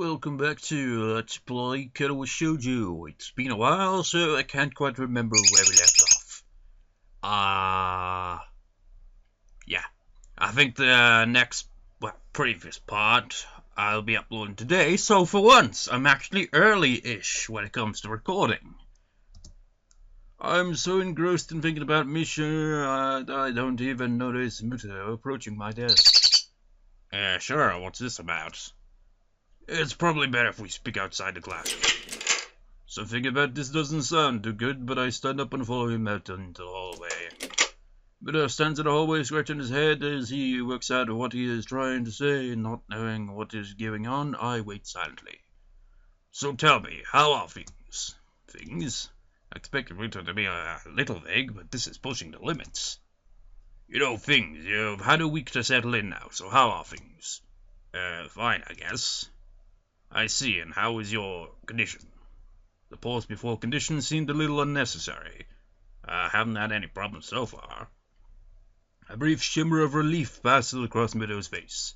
welcome back to Let's Play Katawa Shoujo. It's been a while, so I can't quite remember where we left off. Yeah. I think the previous part I'll be uploading today, so for once, I'm actually early-ish when it comes to recording. I'm so engrossed in thinking about Misha, I don't even notice Muto approaching my desk. Sure, what's this about? It's probably better if we speak outside the classroom. Something about this doesn't sound too good, but I stand up and follow him out into the hallway. Muto stands in the hallway scratching his head as he works out what he is trying to say, and not knowing what is going on, I wait silently. So tell me, how are things? Things? I expected Muto to be a little vague, but this is pushing the limits. You know, things. You've had a week to settle in now, so how are things? Fine, I guess. I see, and how is your condition? The pause before condition seemed a little unnecessary. I haven't had any problems so far. A brief shimmer of relief passes across Muto's face.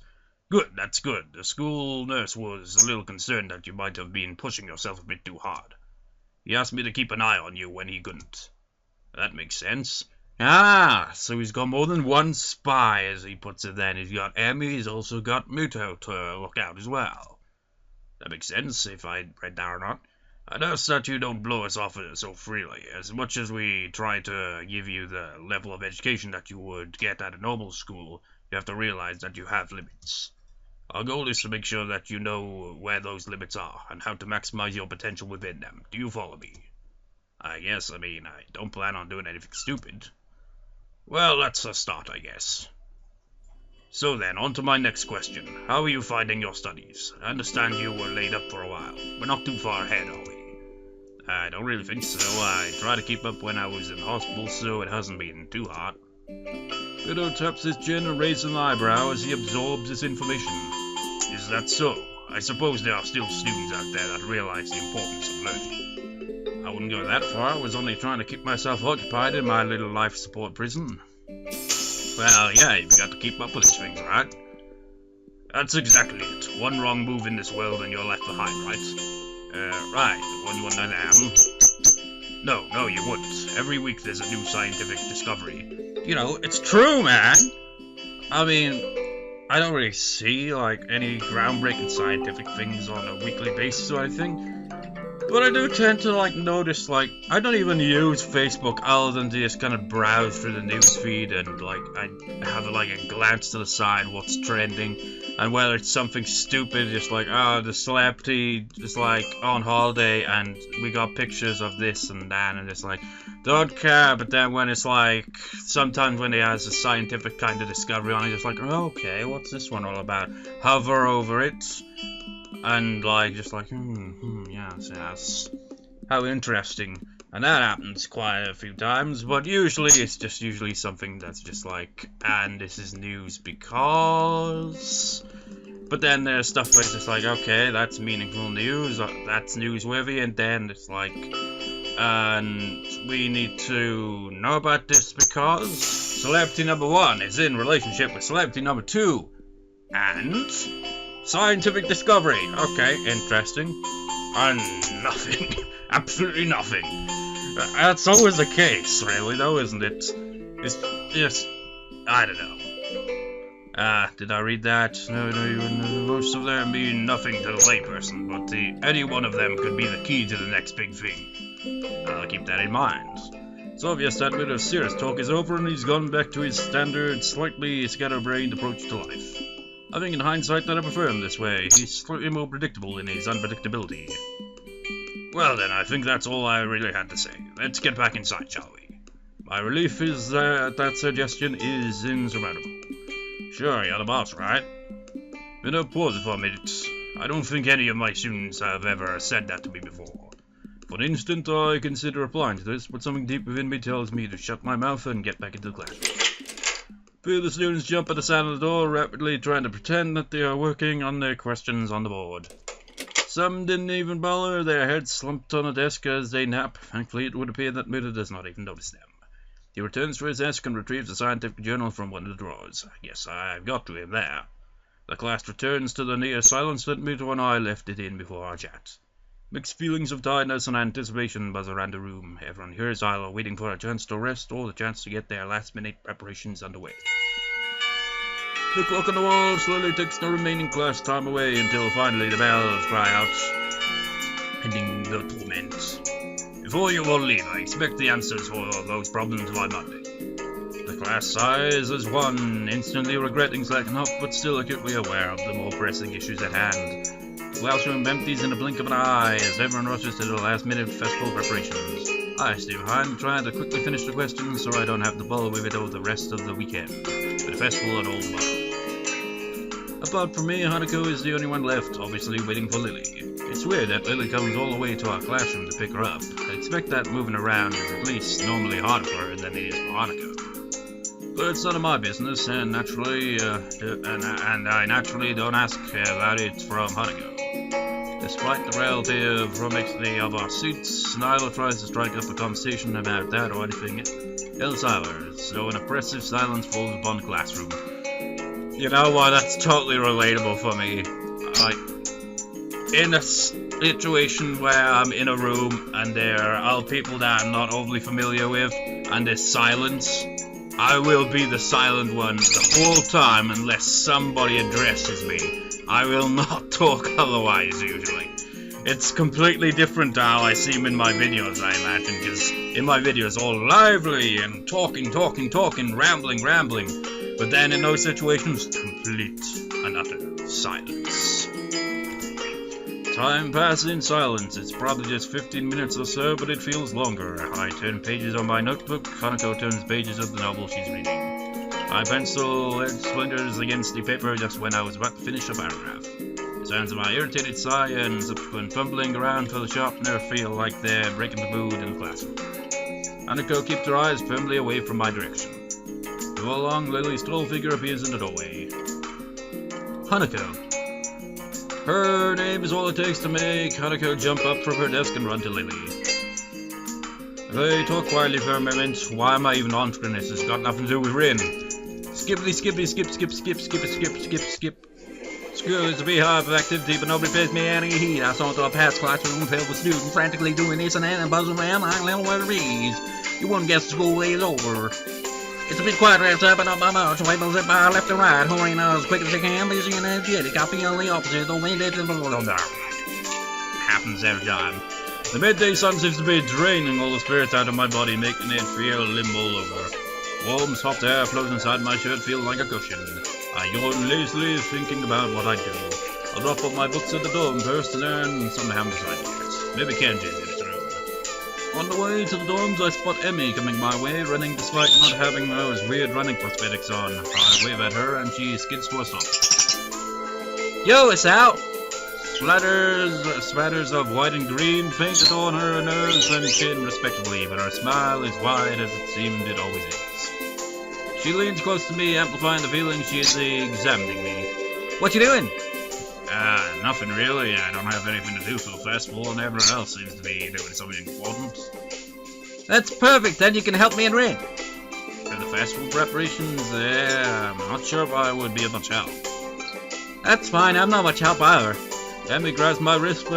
Good, that's good. The school nurse was a little concerned that you might have been pushing yourself a bit too hard. He asked me to keep an eye on you when he couldn't. That makes sense. Ah, so he's got more than one spy, as he puts it then. He's got Emi, he's also got Muto to look out as well. That makes sense, if I read that or not. I notice that you don't blow us off so freely. As much as we try to give you the level of education that you would get at a normal school, you have to realize that you have limits. Our goal is to make sure that you know where those limits are, and how to maximize your potential within them. Do you follow me? I don't plan on doing anything stupid. Well, that's a start, I guess. So then, on to my next question. How are you finding your studies? I understand you were laid up for a while. We're not too far ahead, are we? I don't really think so. I tried to keep up when I was in hospital, so it hasn't been too hard. Muto taps his chin and raises an eyebrow as he absorbs this information. Is that so? I suppose there are still students out there that realize the importance of learning. I wouldn't go that far. I was only trying to keep myself occupied in my little life support prison. Well, yeah, you've got to keep up with these things, right? That's exactly it. One wrong move in this world and you're left behind, right? Right. What do you want to know? No, you wouldn't. Every week there's a new scientific discovery. You know, it's true, man! I mean, I don't really see, any groundbreaking scientific things on a weekly basis or anything. But I do tend to, notice, I don't even use Facebook other than to just kind of browse through the news feed and, I have, a glance to the side, what's trending, and whether it's something stupid, just the celebrity is, on holiday, and we got pictures of this and that, and it's don't care, but then when it's, sometimes when it has a scientific kind of discovery on it, it's oh, okay, what's this one all about? Hover over it. And, yes, how interesting. And that happens quite a few times, but usually it's just something that's just and this is news because... But then there's stuff where it's just okay, that's meaningful news, that's newsworthy, and then it's and we need to know about this because celebrity number 1 is in relationship with celebrity number 2, and... Scientific discovery. Okay, interesting. And nothing. Absolutely nothing. That's always the case, really, though, isn't it? It's just... I don't know. Did I read that? No, most of them mean nothing to the layperson, but any one of them could be the key to the next big thing. I'll keep that in mind. It's obvious that bit of serious talk is over and he's gone back to his standard, slightly scatterbrained approach to life. I think in hindsight that I prefer him this way. He's slightly more predictable in his unpredictability. Well then, I think that's all I really had to say. Let's get back inside, shall we? My relief is that suggestion is insurmountable. Sure, you're the boss, right? Muto pause for a minute. I don't think any of my students have ever said that to me before. For an instant, I consider replying to this, but something deep within me tells me to shut my mouth and get back into the classroom. Few of the students jump at the sound of the door, rapidly trying to pretend that they are working on their questions on the board. Some didn't even bother, their heads slumped on a desk as they nap. Thankfully, it would appear that Muto does not even notice them. He returns to his desk and retrieves a scientific journal from one of the drawers. Yes, I've got to him there. The class returns to the near silence that Mito and I left it in before our chat. Mixed feelings of tiredness and anticipation buzz around the room. Everyone here is either waiting for a chance to rest or the chance to get their last-minute preparations underway. The clock on the wall slowly takes the remaining class time away until finally the bells cry out, ending the torment. Before you all leave, I expect the answers for those problems by Monday. The class sighs as one, instantly regretting slacking off, but still acutely aware of the more pressing issues at hand. The classroom empties in a blink of an eye as everyone rushes to the last-minute festival preparations. I stay behind, trying to quickly finish the questions so I don't have to bother with it over the rest of the weekend, with the festival and all tomorrow. Apart from me, Hanako is the only one left, obviously waiting for Lily. It's weird that Lily comes all the way to our classroom to pick her up. I expect that moving around is at least normally harder for her than it is for Hanako. But it's none of my business, and naturally, I naturally don't ask about it from Hanako. Despite the relative promixity of our suits, neither tries to strike up a conversation about that or anything else either, so an oppressive silence falls upon the classroom. You know what, that's totally relatable for me. Like, in a situation where I'm in a room and there are people that I'm not overly familiar with, and there's silence, I will be the silent one the whole time unless somebody addresses me. I will not talk otherwise, usually. It's completely different to how I seem in my videos, I imagine, because in my videos all lively and talking, rambling. But then in those situations, complete and utter silence. Time passes in silence. It's probably just 15 minutes or so, but it feels longer. I turn pages on my notebook. Hanako turns pages of the novel she's reading. My pencil head splinters against the paper just when I was about to finish a paragraph. The sounds of my irritated sigh and subsequent fumbling around for the sharpener feel like they're breaking the mood in the classroom. Hanako keeps her eyes firmly away from my direction. Before long, Lily's tall figure appears in the doorway. Hanako. Her name is all it takes to make Hanako jump up from her desk and run to Lily. They talk quietly for a moment. Why am I even answering this? It's got nothing to do with Rin. Skippity, skip. School is a beehive of activity, but nobody pays me any heed. I saw into a past classroom filled with students frantically doing this and that and buzzing around like little worries. You wouldn't guess the school day is over. It's a bit quiet right up and up my mouth, so I will zip by left and right, hurrying as quick as I can, busy and energetic. I feel the opposite, the wind is happens every time. The midday sun seems to be draining all the spirits out of my body, making it feel limp all over. Warm, soft air flows inside my shirt, feels like a cushion. I yawn lazily, thinking about what I do. I'll drop off my books at the dorm first and then some ham beside it. Maybe Kenji's in his room. On the way to the dorms, I spot Emi coming my way, running despite not having those weird running prosthetics on. I wave at her and she skids to a stop. Yo, Hisao! Splatters of white and green painted on her nose and chin respectively, but her smile is wide as it seemed it always is. She leans close to me, amplifying the feeling she is examining me. What you doing? Nothing really. I don't have anything to do for the festival, and everyone else seems to be doing something important. That's perfect, then you can help me and Rin. For the festival preparations, I'm not sure if I would be of much help. That's fine, I'm not much help either. Emi grabs my wrist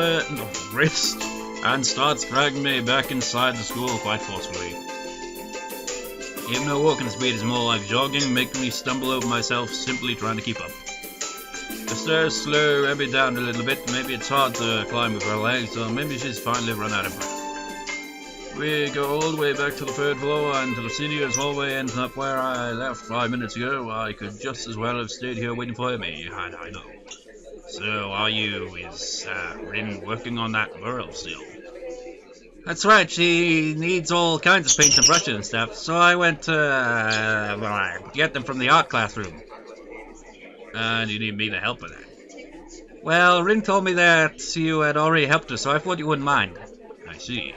and starts dragging me back inside the school quite forcefully. Even though walking speed is more like jogging, making me stumble over myself simply trying to keep up. The stairs slow Emi down a little bit. Maybe it's hard to climb with her legs, or maybe she's finally run out of breath. We go all the way back to the third floor and to the seniors hallway, ends up where I left 5 minutes ago. I could just as well have stayed here waiting for Emi, I know. So, is Rin working on that mural still? That's right, she needs all kinds of paints and brushes and stuff, so I went to get them from the art classroom. And you need me to help with that? Well, Rin told me that you had already helped her, so I thought you wouldn't mind. I see.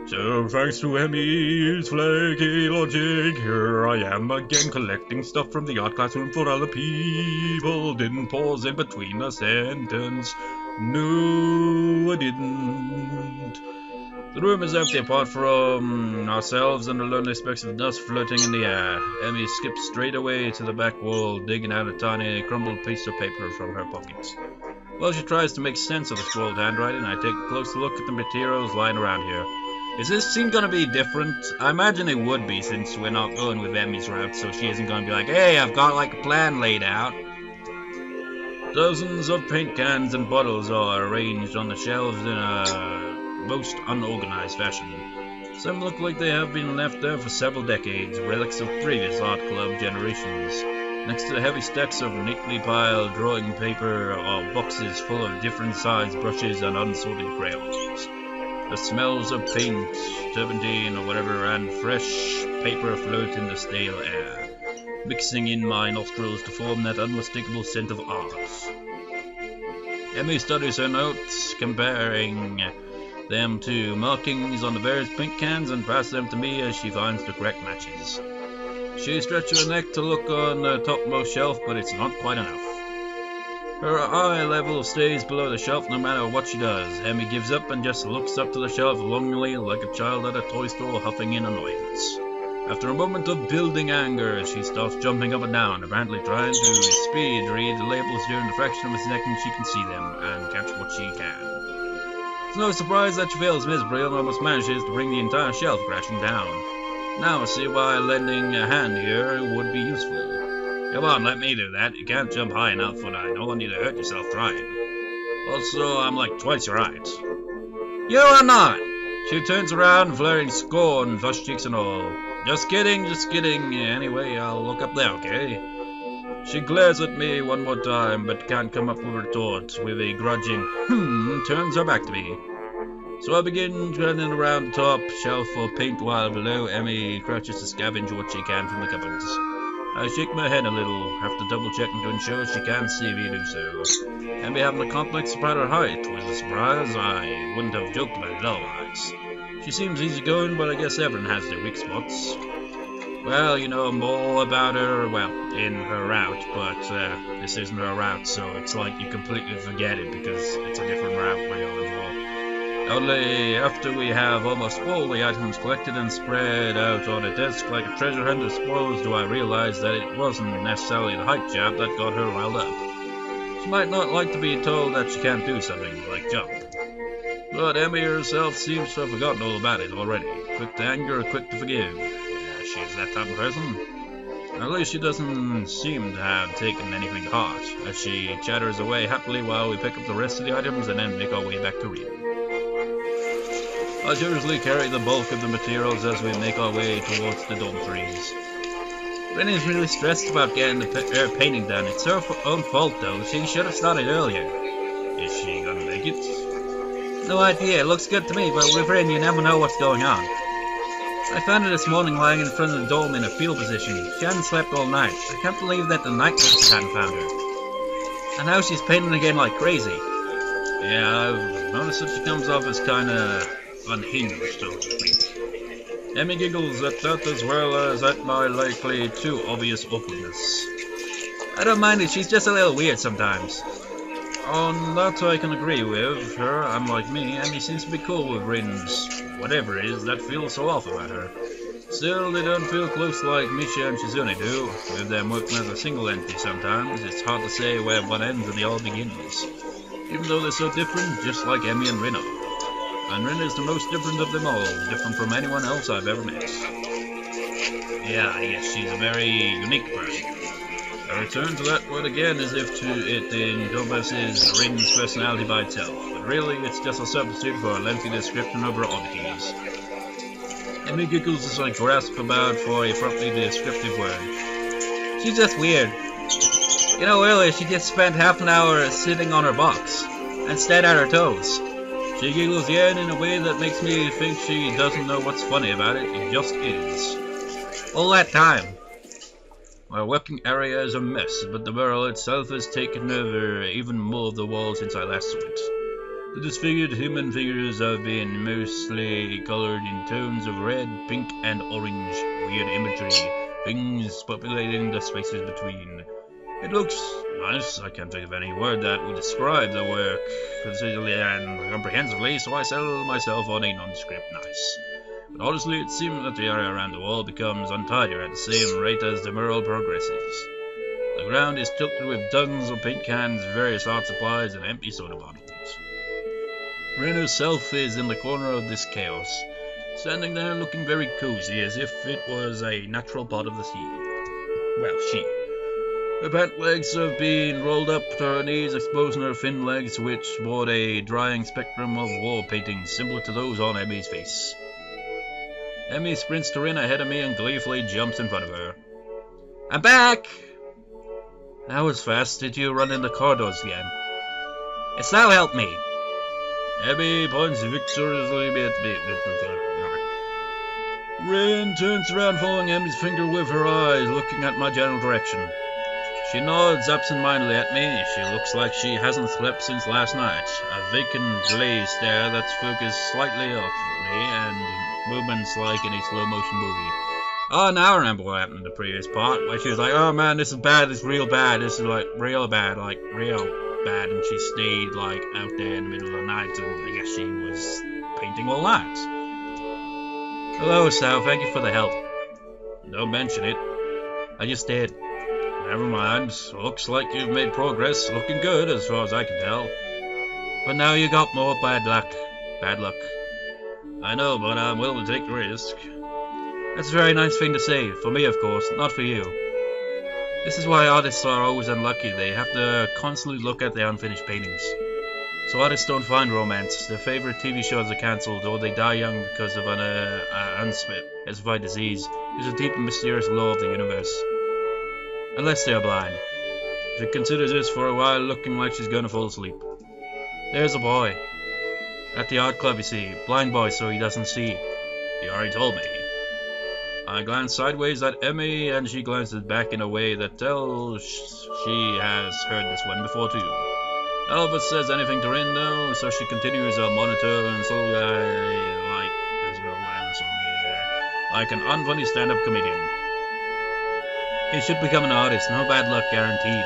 So, thanks to Emi's flaky logic, here I am again collecting stuff from the art classroom for other people. Didn't pause in between a sentence. No, I didn't. The room is empty apart from ourselves and the lonely specks of dust floating in the air. Emi skips straight away to the back wall, digging out a tiny, crumbled piece of paper from her pocket. While she tries to make sense of the scrawled handwriting, I take a close look at the materials lying around here. Is this scene gonna be different? I imagine it would be, since we're not going with Emi's route, so she isn't gonna be like, hey, I've got like a plan laid out. Dozens of paint cans and bottles are arranged on the shelves in a most unorganized fashion. Some look like they have been left there for several decades, relics of previous art club generations. Next to the heavy stacks of neatly piled drawing paper are boxes full of different sized brushes and unsorted crayons. The smells of paint, turpentine or whatever, and fresh paper float in the stale air, mixing in my nostrils to form that unmistakable scent of art. Emi studies her notes, comparing them to markings on the various paint cans, and passes them to me as she finds the correct matches. She stretches her neck to look on the topmost shelf, but it's not quite enough. Her eye level stays below the shelf no matter what she does. Emi gives up and just looks up to the shelf longingly, like a child at a toy store huffing in annoyance. After a moment of building anger, she starts jumping up and down, apparently trying to speed read the labels during the fraction of a second she can see them, and catch what she can. It's no surprise that she fails miserably and almost manages to bring the entire shelf crashing down. Now I see why lending a hand here would be useful. Come on, let me do that. You can't jump high enough, and I don't want you to hurt yourself trying. Also, I'm like twice your height. You are not! She turns around, flaring scorn, flushed cheeks and all. Just kidding, just kidding. Anyway, I'll look up there, okay? She glares at me one more time, but can't come up with a retort. With a grudging turns her back to me. So I begin turning around the top shelf for paint, while below Emi crouches to scavenge what she can from the cupboards. I shake my head a little, have to double checking to ensure she can see me do so. Emi having a complex about her height was a surprise. I wouldn't have joked about it otherwise. She seems easygoing, but I guess everyone has their weak spots. Well, you know more about her, well, in her route, but this isn't her route, so it's like you completely forget it because it's a different route we're going for. Only after we have almost all the items collected and spread out on a desk like a treasure hunter spoils do I realize that it wasn't necessarily the height jab that got her riled up. She might not like to be told that she can't do something, like jump. But Emi herself seems to have forgotten all about it already. Quick to anger, quick to forgive. Yeah, she's that type of person. At least she doesn't seem to have taken anything to heart, as she chatters away happily while we pick up the rest of the items and then make our way back to Rin. I usually carry the bulk of the materials as we make our way towards the dormitories. Rin is really stressed about getting the painting done. It's her own fault though. She should have started earlier. Is she gonna make it? No idea. It looks good to me, but with Rin you never know what's going on. I found her this morning lying in front of the dome in a fetal position. She hadn't slept all night. I can't believe that the night nurse hadn't found her. And now she's painting again like crazy. Yeah, I've noticed that she comes off as kinda unhinged, so to speak. Emi giggles at that as well as at my likely too obvious awkwardness. I don't mind it, she's just a little weird sometimes. On that I can agree with her. Unlike me, Emi seems to be cool with Rin's whatever it is that feels so off about her. Still, they don't feel close like Misha and Shizune do. With them working as a single entity sometimes, it's hard to say where one ends and the other begins. Even though they're so different, just like Emi and Rin are. And Rin is the most different of them all, different from anyone else I've ever met. Yeah, yes, she's a very unique person. I return to that word again as if it encompasses Rin's personality by itself, but really it's just a substitute for a lengthy description of her oddities. Emi giggles as I grasp about for a properly descriptive word. She's just weird. You know, earlier she just spent half an hour sitting on her box and stared at her toes. She giggles again in a way that makes me think she doesn't know what's funny about it. It just is. All that time. My working area is a mess, but the barrel itself has taken over even more of the wall since I last saw it. The disfigured human figures have been mostly colored in tones of red, pink, and orange. Weird imagery, things populating the spaces between. It looks nice. I can't think of any word that would describe the work concisely and comprehensively, so I settle myself on a nondescript nice. But honestly, it seems that the area around the wall becomes untidier at the same rate as the mural progresses. The ground is tilted with dozens of paint cans, various art supplies, and empty soda bottles. Rin herself is in the corner of this chaos, standing there looking very cozy, as if it was a natural part of the scene. Well, her pant legs have been rolled up to her knees, exposing her thin legs, which bore a drying spectrum of wall paintings similar to those on Emi's face. Emi sprints to Rin ahead of me and gleefully jumps in front of her. I'm back! That was fast. Did you run in the corridors again? Hisao help me! Emi points victoriously at me. Rin turns around, following Emi's finger with her eyes, looking at my general direction. She nods absent-mindedly at me. She looks like she hasn't slept since last night. A vacant glazed stare that's focused slightly off me, and movements like in a slow-motion movie. Oh, now I remember what happened in the previous part, where she was like, oh man, this is bad, this is real bad, this is like real bad, and she stayed like out there in the middle of the night, and I guess she was painting all that. Hello, Sal, thank you for the help. Don't mention it. I just did. Never mind, looks like you've made progress, looking good as far as I can tell. But now you got more bad luck. Bad luck. I know, but I'm willing to take the risk. That's a very nice thing to say, for me of course, not for you. This is why artists are always unlucky, they have to constantly look at their unfinished paintings. So artists don't find romance, their favorite TV shows are cancelled, or they die young because of an unspecified disease. It's a deep and mysterious law of the universe. Unless they are blind. She considers this for a while, looking like she's gonna fall asleep. There's a boy. At the art club, you see. Blind boy, so he doesn't see. He already told me. I glance sideways at Emi, and she glances back in a way that tells she has heard this one before too. None of us says anything to Rin though, so she continues her monitor and slowly like an unfunny stand-up comedian. He should become an artist, no bad luck guaranteed.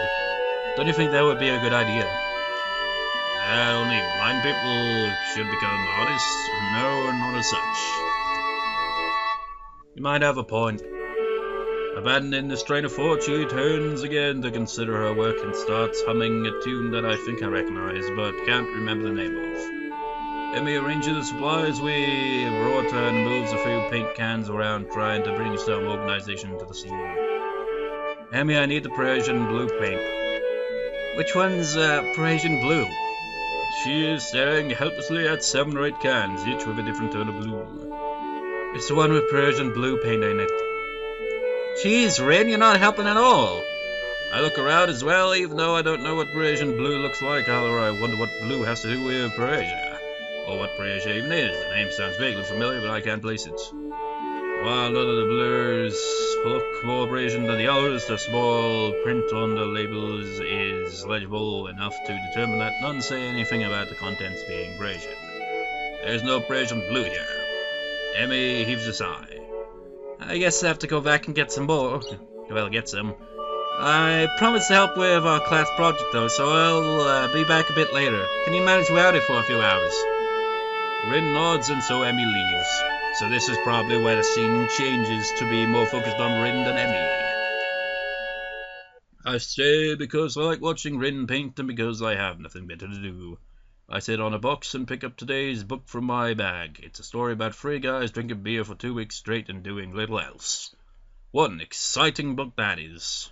Don't you think that would be a good idea? Only blind people should become artists? No, not as such. You might have a point. Abandoning this train of thought, she turns again to consider her work and starts humming a tune that I think I recognize, but can't remember the name of. Emi arranges the supplies we brought and moves a few paint cans around, trying to bring some organization to the scene. Emi, I need the Parisian blue paint. Which one's Parisian blue? She is staring helplessly at 7 or 8 cans, each with a different tone of blue. It's the one with Parisian blue paint in it. Jeez, Rin, you're not helping at all. I look around as well, even though I don't know what Parisian blue looks like. However, I wonder what blue has to do with Parisia. Or what Parisia even is. The name sounds vaguely familiar, but I can't place it. While none of the blurs look more Parisian than the others, the small print on the labels is legible enough to determine that none say anything about the contents being Parisian. There's no Parisian blue here. Emi heaves a sigh. I guess I have to go back and get some more. Well, get some. I promised to help with our class project though, so I'll be back a bit later. Can you manage without it for a few hours? Rin nods and so Emi leaves. So this is probably where the scene changes to be more focused on Rin than Emi. I stay because I like watching Rin paint and because I have nothing better to do. I sit on a box and pick up today's book from my bag. It's a story about 3 guys drinking beer for 2 weeks straight and doing little else. What an exciting book that is.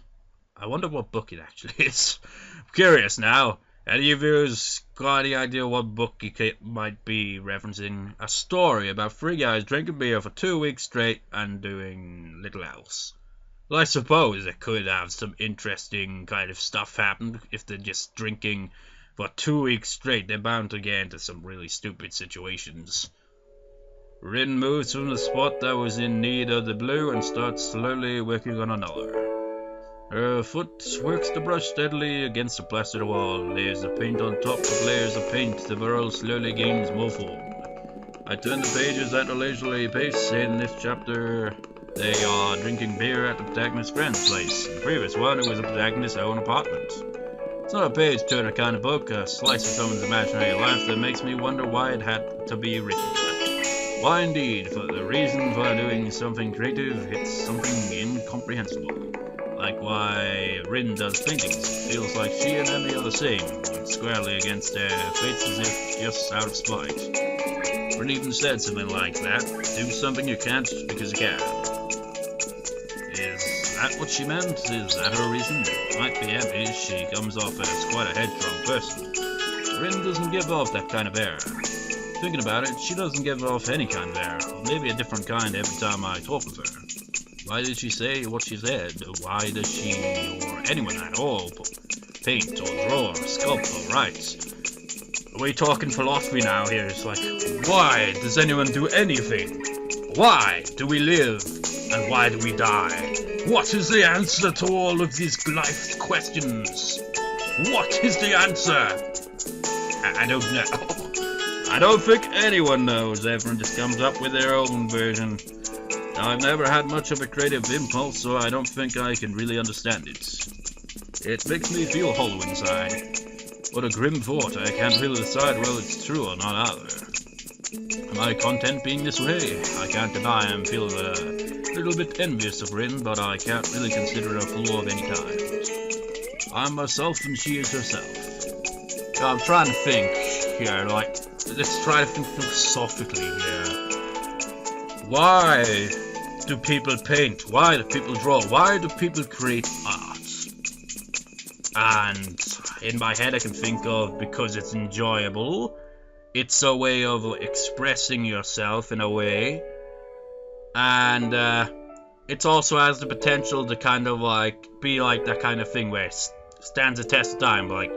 I wonder what book it actually is. I'm curious now. Any of you got any idea what book it might be referencing? A story about 3 guys drinking beer for 2 weeks straight and doing little else. Well, I suppose it could have some interesting kind of stuff happen if they're just drinking for 2 weeks straight. They're bound to get into some really stupid situations. Rin moves from the spot that was in need of the blue and starts slowly working on another. Her foot works the brush steadily against the plastered wall. Layers of paint on top of layers of paint. The mural slowly gains more form. I turn the pages at a leisurely pace in this chapter. They are drinking beer at the protagonist's friend's place. The previous one, it was the protagonist's own apartment. It's not a page-turner kind of book, a slice of someone's imaginary life that makes me wonder why it had to be written. Why indeed, for the reason for doing something creative, it's something incomprehensible. Like why Rin does paintings. It feels like she and Emi are the same, squarely against their fates as if just out of spite. Rin even said something like that. Do something you can't because you can. Is that what she meant? Is that her reason? Might be Emi. She comes off as quite a headstrong person. Rin doesn't give off that kind of air. Thinking about it, she doesn't give off any kind of air. Maybe a different kind every time I talk with her. Why did she say what she said? Why does she, or anyone at all, paint or draw or sculpt or write? Are we talking philosophy now here? It's like, why does anyone do anything? Why do we live? And why do we die? What is the answer to all of these life questions? What is the answer? I don't know. I don't think anyone knows. Everyone just comes up with their own version. I've never had much of a creative impulse, so I don't think I can really understand it. It makes me feel hollow inside. What a grim thought. I can't really decide whether it's true or not either. Am I content being this way? I can't deny I'm feeling a little bit envious of Rin, but I can't really consider it a flaw of any kind. I'm myself and she is herself. I'm trying to think here, like, let's try to think philosophically here. Why do people paint? Why do people draw? Why do people create art? And in my head I can think of because it's enjoyable. It's a way of expressing yourself in a way. And it also has the potential to kind of like be like that kind of thing where it stands the test of time. Like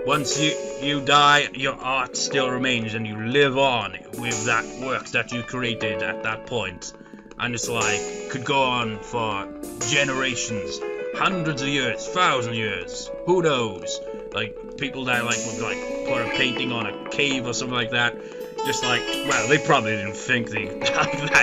once you die, your art still remains and you live on with that work that you created at that point. And it's like, could go on for generations, hundreds of years, thousands of years, who knows? Like, people that like would like put a painting on a cave or something like that, just like, well, they probably didn't think they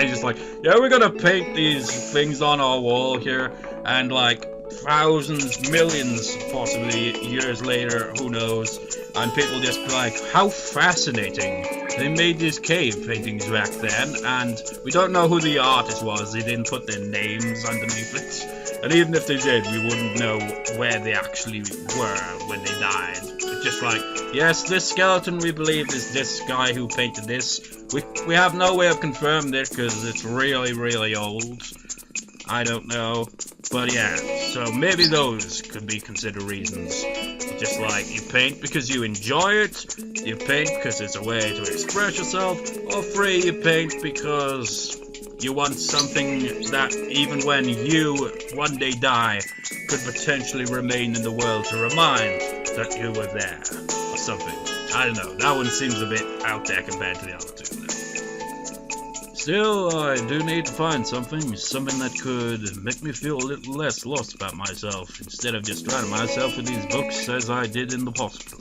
just like, yeah, we're gonna paint these things on our wall here, and like, thousands, millions, possibly years later, who knows, and people just be like, how fascinating. They made these cave paintings back then, and we don't know who the artist was. They didn't put their names underneath it, and even if they did, we wouldn't know where they actually were when they died. It's just like, yes, this skeleton we believe is this guy who painted this. We have no way of confirming it because it's really, really old. I don't know, but yeah, so maybe those could be considered reasons. Just like, you paint because you enjoy it, you paint because it's a way to express yourself, or three, you paint because you want something that even when you one day die could potentially remain in the world to remind that you were there, or something. I don't know, that one seems a bit out there compared to the other two. Still, I do need to find something that could make me feel a little less lost about myself, instead of just drowning myself with these books as I did in the hospital.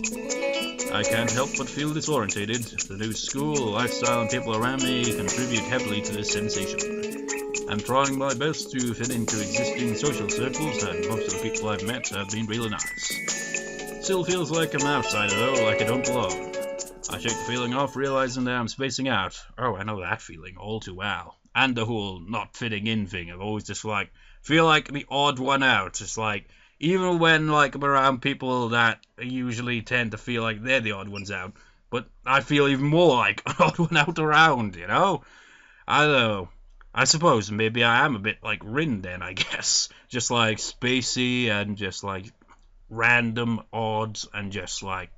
I can't help but feel disorientated. The new school, lifestyle, and people around me contribute heavily to this sensation. I'm trying my best to fit into existing social circles, and most of the people I've met have been really nice. Still feels like I'm an outsider though, like I don't belong. I shake the feeling off, realizing that I'm spacing out. Oh, I know that feeling all too well. And the whole not fitting in thing. I've always just like, feel like the odd one out. It's like, even when like I'm around people that usually tend to feel like they're the odd ones out, but I feel even more like an odd one out around, you know? I don't know. I suppose maybe I am a bit like Rin then, I guess. Just like spacey and just like random odds and just like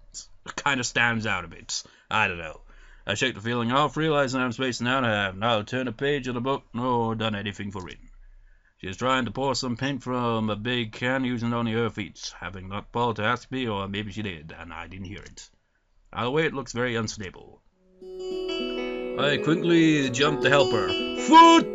kind of stands out a bit. I don't know. I shake the feeling off, realizing I'm spacing out. I have now turned a page of the book nor done anything for Rin. She is trying to pour some paint from a big can using only her feet, having not bothered to ask me, or maybe she did, and I didn't hear it. Either way, it looks very unstable. I quickly jump to help her. Foot!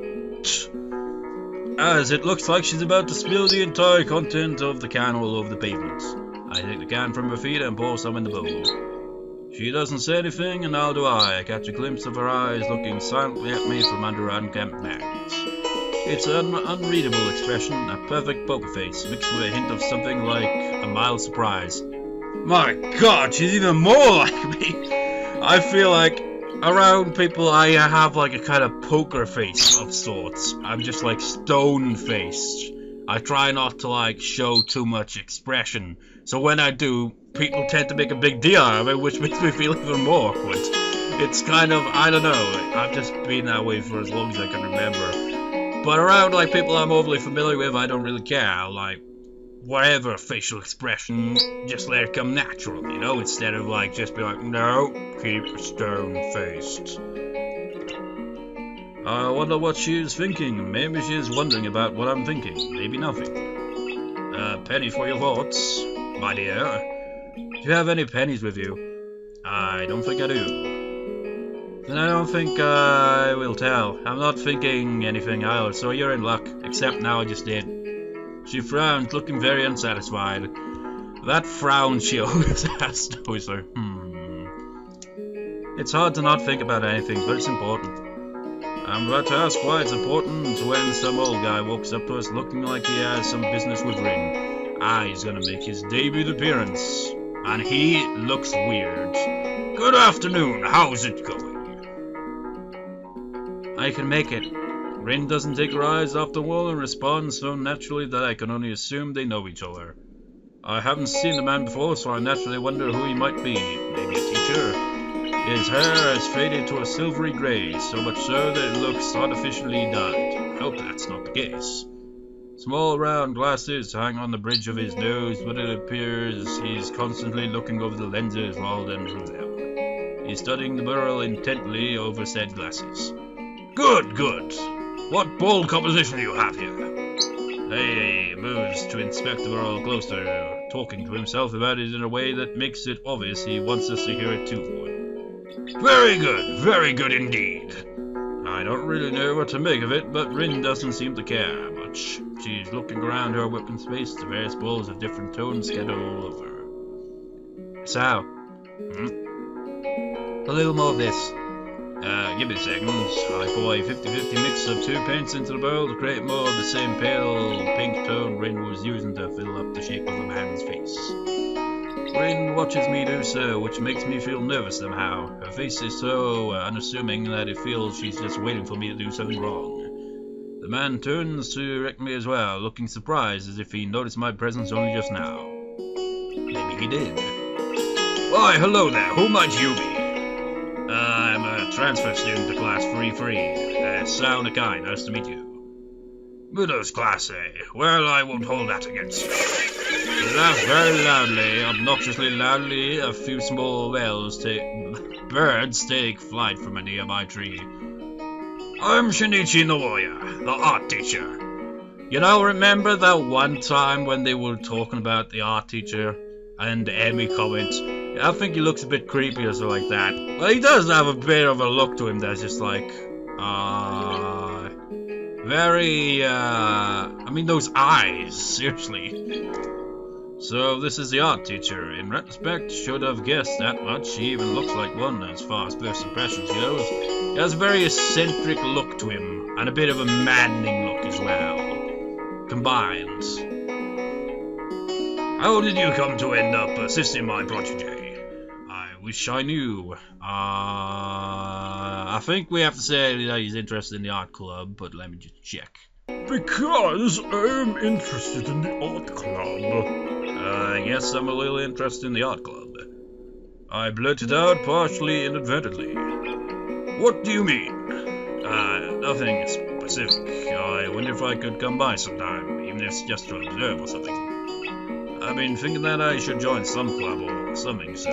As it looks like she's about to spill the entire content of the can all over the pavement. I take the can from her feet and pour some in the bowl. She doesn't say anything, and neither do I. I catch a glimpse of her eyes looking silently at me from under her unkempt bangs. It's an unreadable expression, a perfect poker face, mixed with a hint of something like a mild surprise. My god, she's even more like me! I feel like around people I have like a kind of poker face of sorts. I'm just like stone-faced. I try not to like show too much expression, so when I do, people tend to make a big deal out of it, which makes me feel even more awkward. It's kind of, I don't know, I've just been that way for as long as I can remember. But around like people I'm overly familiar with, I don't really care. Like, whatever facial expression, just let it come natural, you know, instead of like just be like, no, keep stone-faced. I wonder what she is thinking. Maybe she is wondering about what I'm thinking. Maybe nothing. Penny for your thoughts, my dear. Do you have any pennies with you? I don't think I do. Then I don't think I will tell. I'm not thinking anything either, so you're in luck. Except now I just did. She frowned, looking very unsatisfied. That frown she always has, always like, It's hard to not think about anything, but it's important. I'm about to ask why it's important when some old guy walks up to us looking like he has some business with Rin. He's gonna make his debut appearance. And he looks weird. Good afternoon, how's it going? I can make it. Rin doesn't take her eyes off the wall and responds so naturally that I can only assume they know each other. I haven't seen the man before, so I naturally wonder who he might be. Maybe a teacher? His hair has faded to a silvery grey, so much so that it looks artificially dyed. I hope that's not the case. Small round glasses hang on the bridge of his nose, but it appears he's constantly looking over the lenses rather than through them. He's studying the burl intently over said glasses. Good, good. What bold composition do you have here? He moves to inspect the burl closer, talking to himself about it in a way that makes it obvious he wants us to hear it too. Very good indeed. I don't really know what to make of it, but Rin doesn't seem to care much. She's looking around her working space, the various balls of different tones scattered all over. Hisao. A little more of this. Give me a second. I pour a 50-50 mix of two paints into the bowl to create more of the same pale pink tone Rin was using to fill up the shape of a man's face. Rin watches me do so, which makes me feel nervous somehow. Her face is so unassuming that it feels she's just waiting for me to do something wrong. The man turns to direct me as well, looking surprised as if he noticed my presence only just now. Maybe he did. Why, hello there, who might you be? I'm a transfer student to class 3-3. Hisao Emi, nice to meet you. Widow's class, eh? Well, I won't hold that against you. He laughed very loudly, obnoxiously loudly. A few small birds take flight from a nearby tree. I'm Shinichi the warrior, the art teacher. You know, remember that one time when they were talking about the art teacher and Emi comments, I think he looks a bit creepy or something like that. Well, he does have a bit of a look to him that's just like, very, I mean, those eyes, seriously. So this is the art teacher. In retrospect, should have guessed that much. He even looks like one as far as first impressions goes. He has a very eccentric look to him, and a bit of a maddening look as well. Combined. How did you come to end up assisting my protege? I wish I knew. I think we have to say that he's interested in the art club, but let me just check. Because I'm interested in the art club. I guess I'm a little interested in the art club. I blurted out partially inadvertently. What do you mean? Nothing specific. I wonder if I could come by sometime, even if it's just to observe or something. I've been thinking that I should join some club or something, so...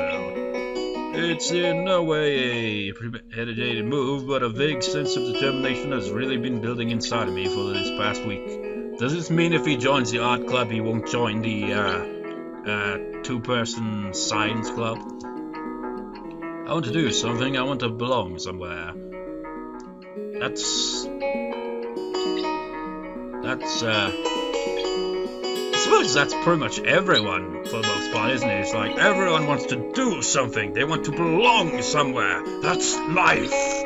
It's in no way a premeditated move, but a vague sense of determination has really been building inside of me for this past week. Does this mean if he joins the art club, he won't join the two-person science club? I want to do something. I want to belong somewhere. That's I suppose that's pretty much everyone for the most part, isn't it? It's like everyone wants to do something. They want to belong somewhere. That's life.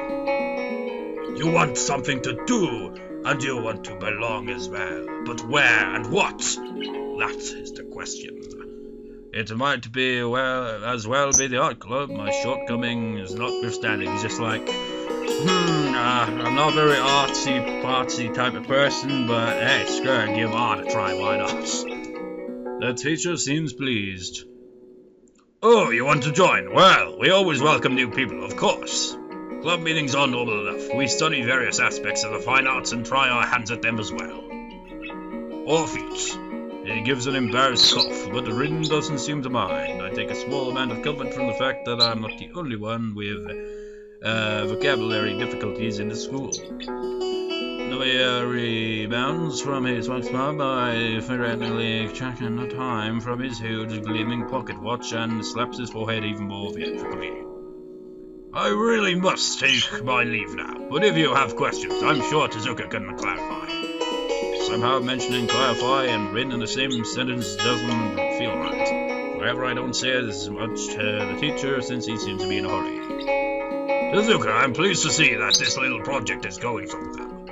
You want something to do, I do want to belong as well, but where and what? That is the question. It might be as well be the art club. My shortcomings notwithstanding. He's just like, I'm not a very artsy type of person, but hey, screw it, give art a try, why not? The teacher seems pleased. Oh, you want to join? Well, we always welcome new people, of course. Club meetings are normal enough. We study various aspects of the fine arts and try our hands at them as well. Or feet. He gives an embarrassed cough, but Rin doesn't seem to mind. I take a small amount of comfort from the fact that I'm not the only one with vocabulary difficulties in the school. The way rebounds from his wax pub, I frantically check the time from his huge gleaming pocket watch and slaps his forehead even more theatrically. I really must take my leave now, but if you have questions, I'm sure Tezuka can clarify. Somehow mentioning clarify and Rin in the same sentence doesn't feel right. Wherever I don't say as much to the teacher since he seems to be in a hurry. Tezuka, I'm pleased to see that this little project is going so well.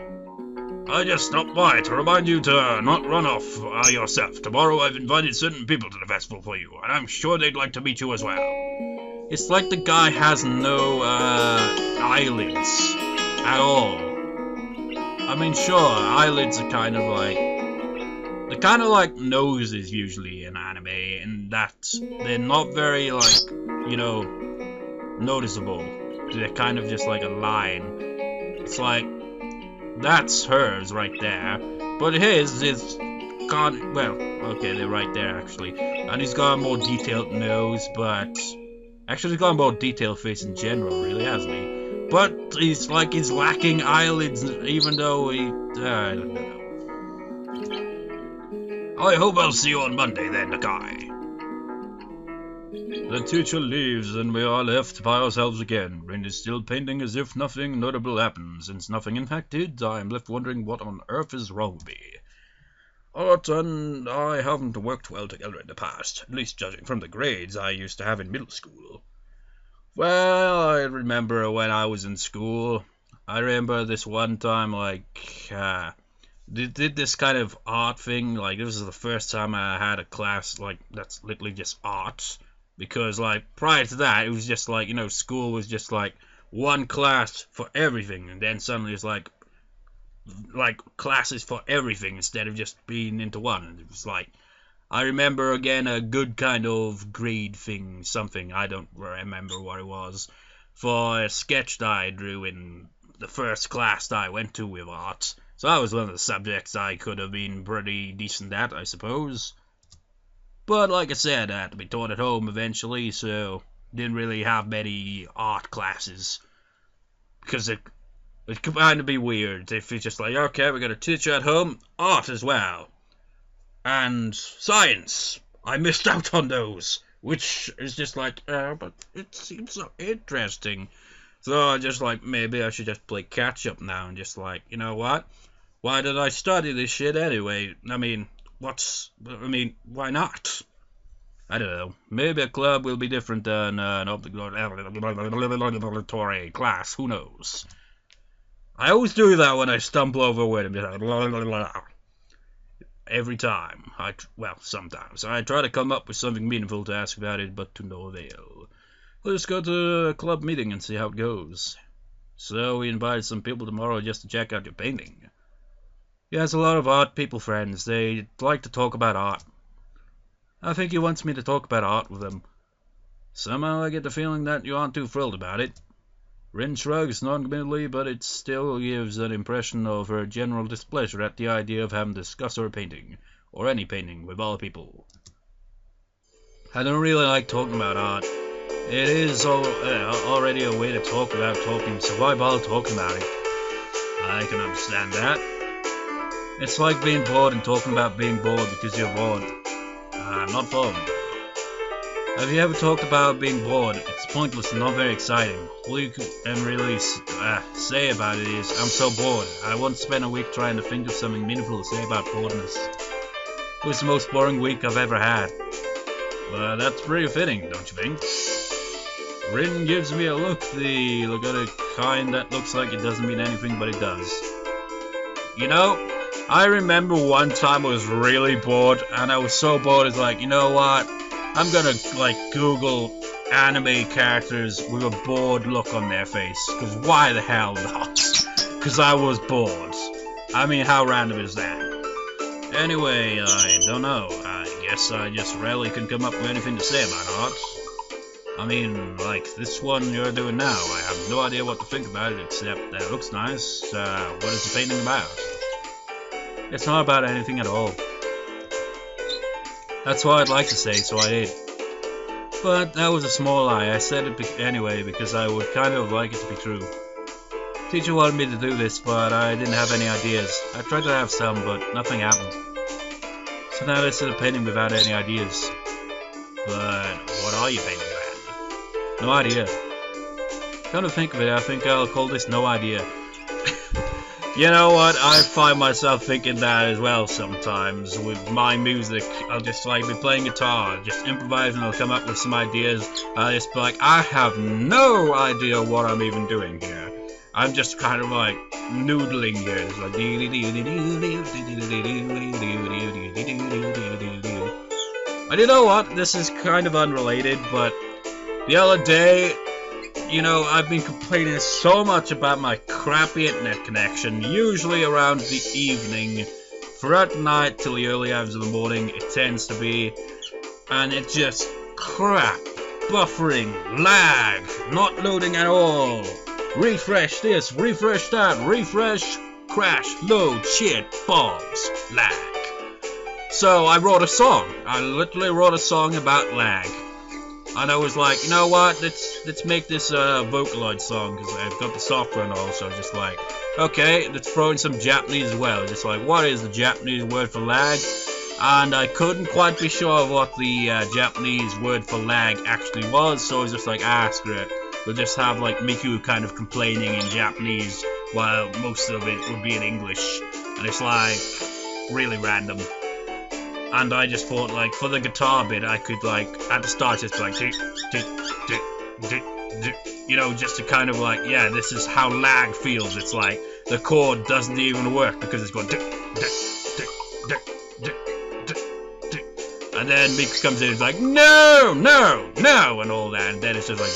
I just stopped by to remind you to not run off yourself. Tomorrow I've invited certain people to the festival for you, and I'm sure they'd like to meet you as well. It's like the guy has no eyelids at all. I mean, sure, eyelids are kind of like... They're kind of like noses usually in anime, in that they're not very, like, you know, noticeable. They're kind of just like a line. It's like, that's hers right there. But his is gone, well, okay, they're right there actually. And he's got a more detailed nose, but... Actually, he's got a more detailed face in general, really, hasn't he? But he's like he's lacking eyelids, even though he... I don't know. I hope I'll see you on Monday then, Nakai. The teacher leaves and we are left by ourselves again. Rin is still painting as if nothing notable happened. Since nothing in fact did, I am left wondering what on earth is wrong with me. Art and I haven't worked well together in the past, at least judging from the grades I used to have in middle school. Well, I remember when I was in school, I remember this one time, like, did this kind of art thing, like, this was the first time I had a class, like, that's literally just art, because, like, prior to that, it was just, like, you know, school was just, like, one class for everything, and then suddenly it's, like, classes for everything instead of just being into one, and it was, like, I remember, again, a good kind of grade thing, something, I don't remember what it was, for a sketch that I drew in the first class that I went to with art. So that was one of the subjects I could have been pretty decent at, I suppose. But like I said, I had to be taught at home eventually, so didn't really have many art classes. Because it could kind of be weird if it's just like, okay, we're going to teach you at home, art as well. And science. I missed out on those. Which is just like, but it seems so interesting. So I just like, maybe I should just play catch up now and just like, you know what? Why did I study this shit anyway? I mean, why not? I don't know. Maybe a club will be different than an obligatory class. Who knows? I always do that when I stumble over a word and be like, every time. Well, sometimes. I try to come up with something meaningful to ask about it, but to no avail. Let's go to a club meeting and see how it goes. So we invited some people tomorrow just to check out your painting. He has a lot of art people friends. They like to talk about art. I think he wants me to talk about art with him. Somehow I get the feeling that you aren't too thrilled about it. Rin shrugs non-committally, but it still gives an impression of her general displeasure at the idea of having to discuss her painting, or any painting, with all people. I don't really like talking about art. It is already a way to talk without talking, so why bother talking about it? I can understand that. It's like being bored and talking about being bored because you're bored. I'm not bored. Have you ever talked about being bored? It's pointless and not very exciting. All you can really say about it is, I'm so bored. I once spent a week trying to think of something meaningful to say about boredness. It was the most boring week I've ever had. But that's pretty fitting, don't you think? Rin gives me a look, the kind that looks like it doesn't mean anything, but it does. You know, I remember one time I was really bored, and I was so bored, it's like, you know what? I'm gonna, like, Google anime characters with a bored look on their face, because why the hell not? Because I was bored. I mean, how random is that? Anyway, I don't know. I guess I just rarely can come up with anything to say about art. I mean, like this one you're doing now, I have no idea what to think about it except that it looks nice. What is the painting about? It's not about anything at all. That's what I'd like to say, so I did. But that was a small lie. I said it anyway because I would kind of like it to be true. Teacher wanted me to do this, but I didn't have any ideas. I tried to have some, but nothing happened. So now this is a painting without any ideas. But what are you painting about? No idea. Come to think of it, I think I'll call this No Idea. You know what, I find myself thinking that as well sometimes with my music. I'll just like be playing guitar, just improvise, and I'll come up with some ideas. I'll just be like, I have no idea what I'm even doing here. I'm just kind of like noodling here. It's like and you know what? This is kind of unrelated, but the other day, you know, I've been complaining so much about my crappy internet connection, usually around the evening. Throughout the night till the early hours of the morning, it tends to be, and it's just crap, buffering, lag, not loading at all. Refresh this, refresh that, refresh, crash, load, shit, balls, lag. So I wrote a song. I literally wrote a song about lag. And I was like, you know what, let's make this a Vocaloid song, because I've got the software and all, so I was just like, okay, let's throw in some Japanese as well. Just like, what is the Japanese word for lag? And I couldn't quite be sure of what the Japanese word for lag actually was, so I was just like, screw it. We'll just have like Miku kind of complaining in Japanese, while most of it would be in English. And it's like, really random. And I just thought, like, for the guitar bit, I could, like, at the start just be like, you know, just to kind of like, yeah, this is how lag feels. It's like the chord doesn't even work because it's going and then Miku comes in and is like, no, no, no, and all that, and then it's just like,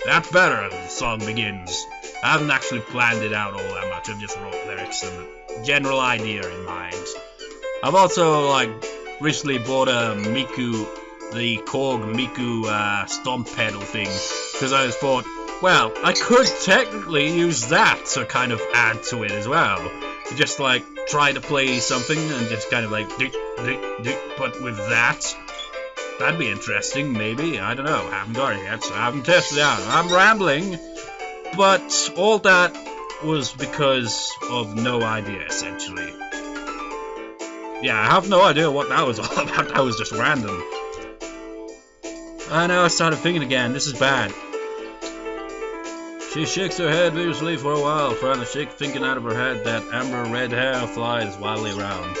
that's better, the song begins. I haven't actually planned it out all that much, I've just wrote lyrics and a general idea in mind. I've also, like, recently bought a Miku, the Korg Miku stomp pedal thing, because I just thought, well, I could technically use that to kind of add to it as well. Just, like, try to play something and just kind of like, but with that, that'd be interesting, maybe, I don't know, I haven't got it yet, so I haven't tested it out. I'm rambling, but all that was because of no idea, essentially. Yeah, I have no idea what that was all about, that was just random. I know, I started thinking again, this is bad. She shakes her head vigorously for a while, trying to shake thinking out of her head that amber red hair flies wildly around.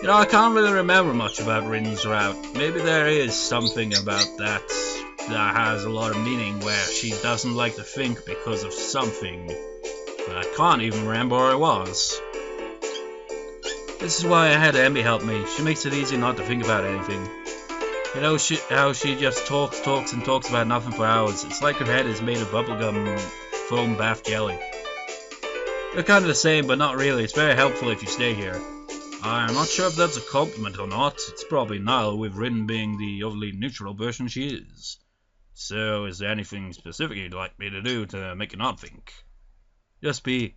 You know, I can't really remember much about Rin's route. Maybe there is something about that that has a lot of meaning where she doesn't like to think because of something. But I can't even remember where it was. This is why I had Emi help me. She makes it easy not to think about anything. You know how she just talks and talks about nothing for hours. It's like her head is made of bubblegum foam bath jelly. They're kind of the same, but not really. It's very helpful if you stay here. I'm not sure if that's a compliment or not. It's probably not, with Rin being the overly neutral person she is. So, is there anything specific you'd like me to do to make you not think? Just be.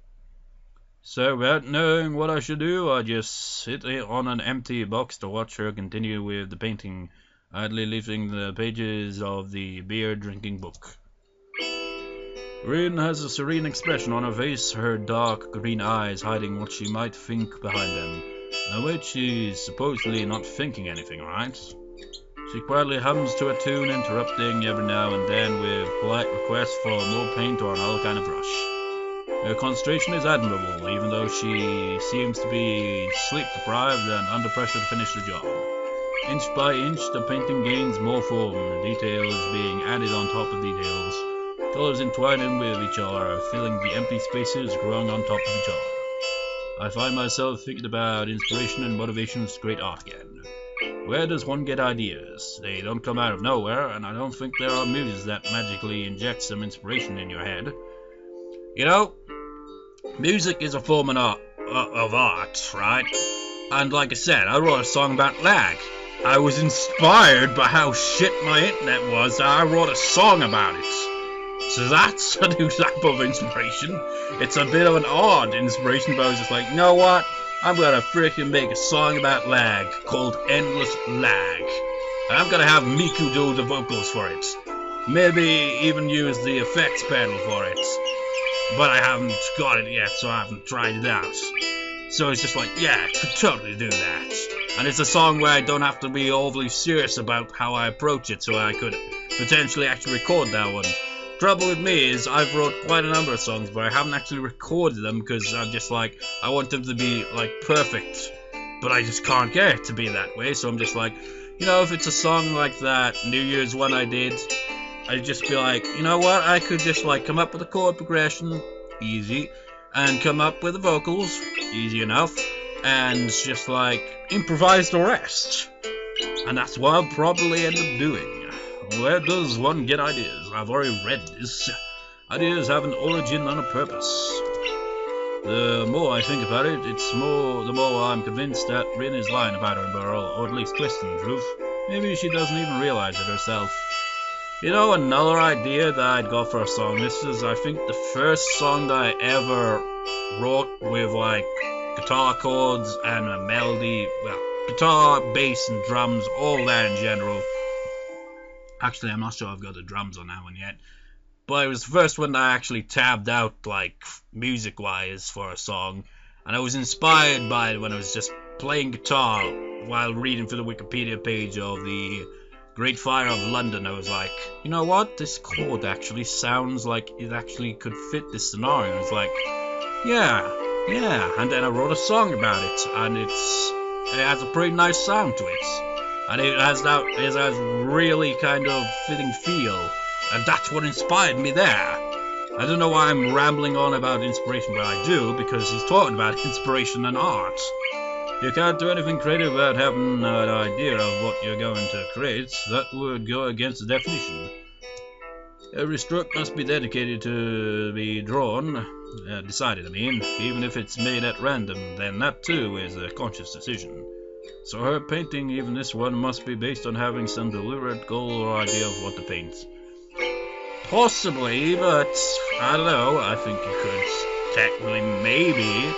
So, without knowing what I should do, I just sit on an empty box to watch her continue with the painting, idly leafing the pages of the beer-drinking book. Rin has a serene expression on her face, her dark green eyes hiding what she might think behind them. Now wait, she's supposedly not thinking anything, right? She quietly hums to a tune, interrupting every now and then with polite requests for more paint or another kind of brush. Her concentration is admirable, even though she seems to be sleep-deprived and under pressure to finish the job. Inch by inch, the painting gains more form, details being added on top of details, colors entwining with each other, filling the empty spaces growing on top of each other. I find myself thinking about inspiration and motivation to create art again. Where does one get ideas? They don't come out of nowhere, and I don't think there are movies that magically inject some inspiration in your head. You know, music is a form of art, right? And like I said, I wrote a song about lag. I was inspired by how shit my internet was, and I wrote a song about it. So that's a new type of inspiration. It's a bit of an odd inspiration, but I was just like, you know what? I'm gonna freaking make a song about lag called Endless Lag. And I'm gonna have Miku do the vocals for it. Maybe even use the effects pedal for it. But I haven't got it yet, so I haven't tried it out. So it's just like, yeah, I could totally do that. And it's a song where I don't have to be overly serious about how I approach it, so I could potentially actually record that one. Trouble with me is I've wrote quite a number of songs, but I haven't actually recorded them because I'm just like, I want them to be like perfect, but I just can't get it to be that way. So I'm just like, you know, if it's a song like that New Year's one I did, I'd just be like, you know what, I could just like come up with a chord progression, easy, and come up with the vocals, easy enough, and just like improvise the rest. And that's what I'll probably end up doing. Where does one get ideas? I've already read this. Ideas have an origin and a purpose. The more I think about it, the more I'm convinced that Rin is lying about her barrel, or at least twisting the truth. Maybe she doesn't even realize it herself. You know, another idea that I'd got for a song, this is, I think, the first song that I ever wrote with, like, guitar chords and a melody, well, guitar, bass, and drums, all that in general. Actually, I'm not sure I've got the drums on that one yet. But it was the first one that I actually tabbed out, like, music-wise for a song. And I was inspired by it when I was just playing guitar while reading through the Wikipedia page of the Great Fire of London. I was like, you know what? This chord actually sounds like it actually could fit this scenario. It's like, yeah. And then I wrote a song about it. And it has a pretty nice sound to it. And it has really kind of fitting feel. And that's what inspired me there. I don't know why I'm rambling on about inspiration, but I do, because he's talking about inspiration and art. You can't do anything creative without having an idea of what you're going to create. That would go against the definition. Every stroke must be dedicated to be drawn, decided I mean, even if it's made at random, then that too is a conscious decision. So her painting, even this one, must be based on having some deliberate goal or idea of what to paint. Possibly, but I don't know. I think you could technically maybe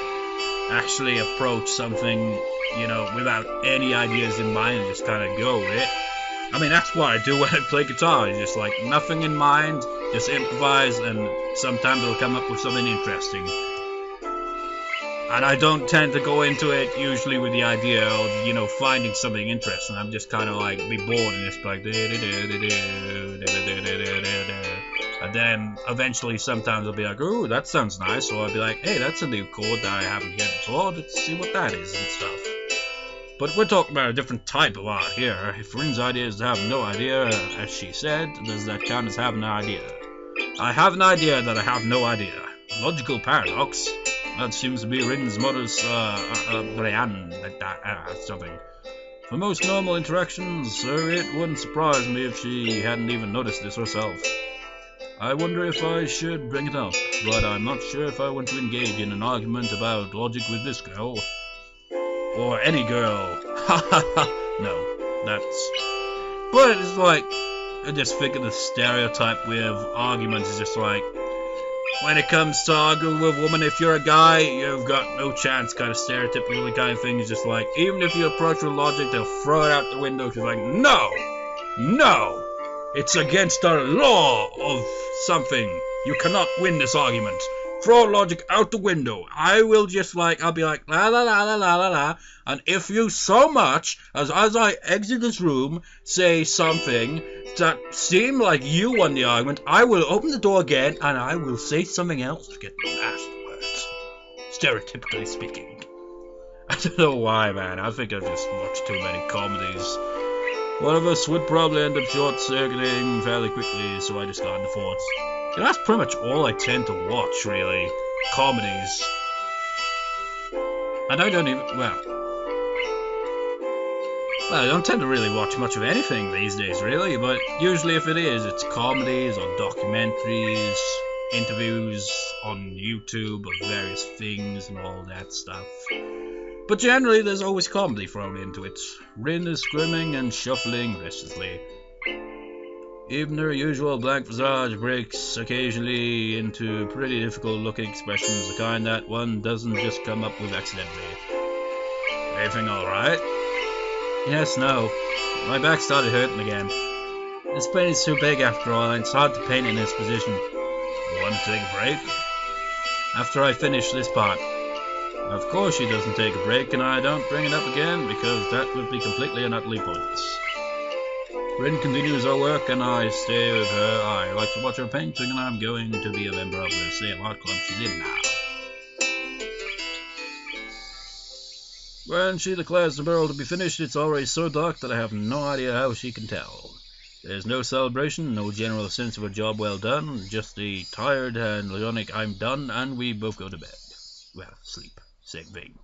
actually approach something, you know, without any ideas in mind and just kind of go with it. I mean, that's what I do when I play guitar. It's just like nothing in mind, just improvise, and sometimes it'll come up with something interesting. And I don't tend to go into it usually with the idea of, you know, finding something interesting. I'm just kind of like be bored and just like, and then eventually sometimes I'll be like, ooh, that sounds nice. Or I'll be like, hey, that's a new chord that I haven't heard before. Let's see what that is and stuff. But we're talking about a different type of art here. If Rin's idea is to have no idea, as she said, does that count as having an idea? I have an idea that I have no idea. Logical paradox. That seems to be Rin's modus something. For most normal interactions, it wouldn't surprise me if she hadn't even noticed this herself. I wonder if I should bring it up, but I'm not sure if I want to engage in an argument about logic with this girl. Or any girl. No, that's... But it's like, I just think of the stereotype with arguments is just like, when it comes to arguing with a woman, if you're a guy, you've got no chance, kind of stereotypical kind of thing. Is just like, even if you approach with logic, they'll throw it out the window. She's like, no, it's against the law of something. You cannot win this argument. Throw logic out the window. I'll be like, la la la la la la la. And if you so much as I exit this room, say something that seem like you won the argument, I will open the door again and I will say something else to get the last words. Stereotypically speaking. I don't know why, man. I think I've just watched too many comedies. One of us would probably end up short-circuiting fairly quickly, so I just got into thoughts. And that's pretty much all I tend to watch, really. Comedies. And I don't even, I don't tend to really watch much of anything these days, really, but usually if it is, it's comedies or documentaries, interviews on YouTube of various things and all that stuff. But generally, there's always comedy thrown into it. Rin is scrimming and shuffling restlessly. Even her usual blank visage breaks occasionally into pretty difficult-looking expressions, the kind that one doesn't just come up with accidentally. Everything alright? Yes, no. My back started hurting again. This pain is too big after all, and it's hard to paint in this position. You want to take a break? After I finish this part. Of course she doesn't take a break, and I don't bring it up again, because that would be completely and utterly pointless. Rin continues her work, and I stay with her. I like to watch her painting, and I'm going to be a member of the same art club she's in now. When she declares the mural to be finished, it's already so dark that I have no idea how she can tell. There's no celebration, no general sense of a job well done, just the tired and laconic I'm done, and we both go to bed. Well, sleep. Same thing.